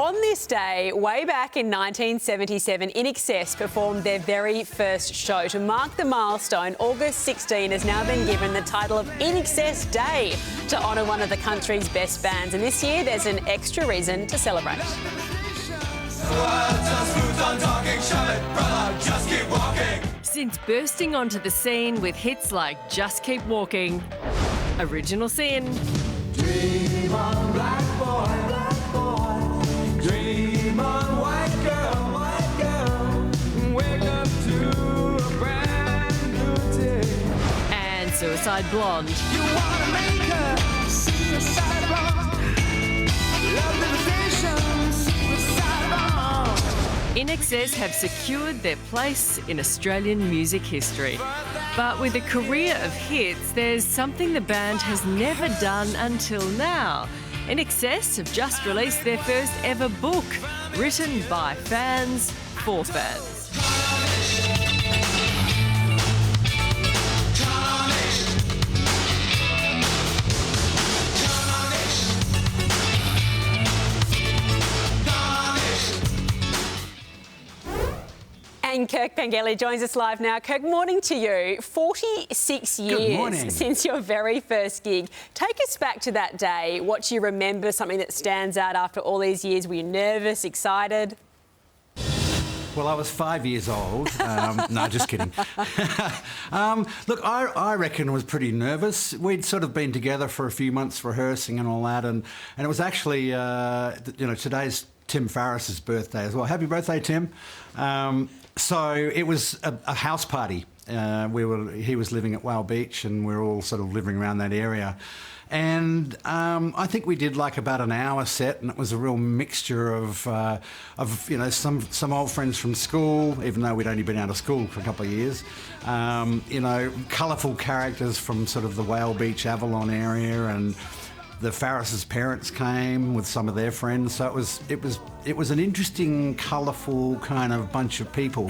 on this day, way back in 1977, INXS performed their very first show. To mark the milestone, August 16 has now been given the title of INXS Day to honour one of the country's best bands. And this year, there's an extra reason to celebrate. Since bursting onto the scene with hits like Just Keep Walking, Original Sin, Dream on, black boy, dream on, white girl, wake up to a brand new day. and Suicide Blonde. You wanna make her suicide bomb, love levitation, suicide bomb. INXS have secured their place in Australian music history. But with a career of hits, there's something the band has never done until now. INXS have just released their first ever book, written by fans for fans. And Kirk Pengilly joins us live now. Kirk, morning to you. 46 years since your very first gig. Take us back to that day. What do you remember? Something that stands out after all these years? Were you nervous, excited? Well, I was 5 years old. No, just kidding. Look, I reckon I was pretty nervous. We'd sort of been together for a few months rehearsing and all that, and it was actually, today's Tim Farris's birthday as well. Happy birthday, Tim. So it was a house party. He was living at Whale Beach, and we were all sort of living around that area. And I think we did like about an hour set, and it was a real mixture of some old friends from school, even though we'd only been out of school for a couple of years. Colourful characters from sort of the Whale Beach, Avalon area, and the Farris's parents came with some of their friends, so it was an interesting, colourful kind of bunch of people,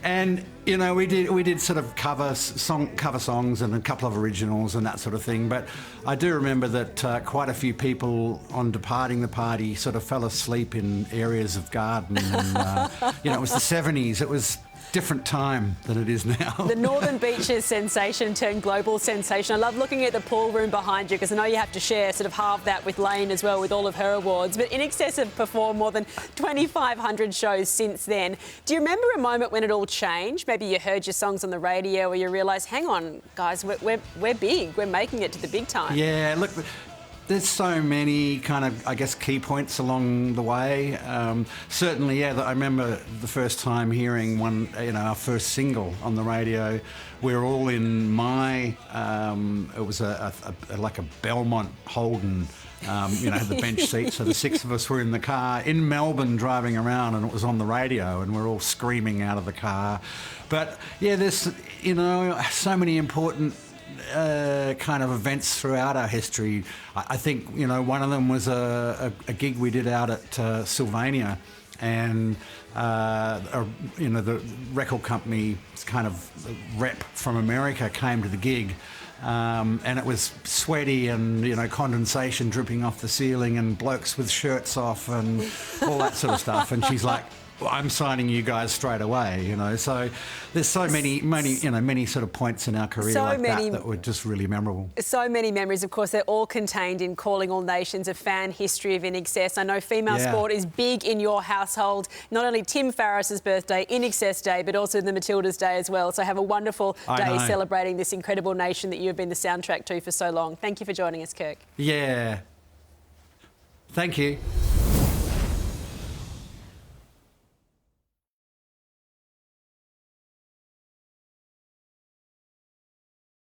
and we did sort of cover songs and a couple of originals and that sort of thing. But I do remember that quite a few people on departing the party sort of fell asleep in areas of garden, and it was the 70s. It was different time than it is now. The Northern Beaches sensation turned global sensation. I love looking at the pool room behind you, because I know you have to share sort of half that with Lane as well, with all of her awards. But INXS have performed more than 2,500 shows since then. Do you remember a moment when it all changed? Maybe you heard your songs on the radio, or you realised, hang on, guys, we're big. We're making it to the big time. Yeah, look, there's so many kind of, I guess, key points along the way. Certainly, yeah, I remember the first time hearing our first single on the radio. We were all in it was like a Belmont Holden, had the bench seat, so the six of us were in the car in Melbourne driving around, and it was on the radio, and we're all screaming out of the car. But yeah, there's, so many important kind of events throughout our history. I think, one of them was a gig we did out at Sylvania, and the record company's kind of rep from America came to the gig, and it was sweaty and condensation dripping off the ceiling and blokes with shirts off and all that sort of stuff. And she's like, I'm signing you guys straight away, So there's so many sort of points in our career that were just really memorable. So many memories, of course. They're all contained in Calling All Nations, a fan history of INXS. I know female sport is big in your household. Not only Tim Farris's birthday, INXS Day, but also the Matildas Day as well. So have a wonderful day celebrating this incredible nation that you have been the soundtrack to for so long. Thank you for joining us, Kirk. Yeah. Thank you.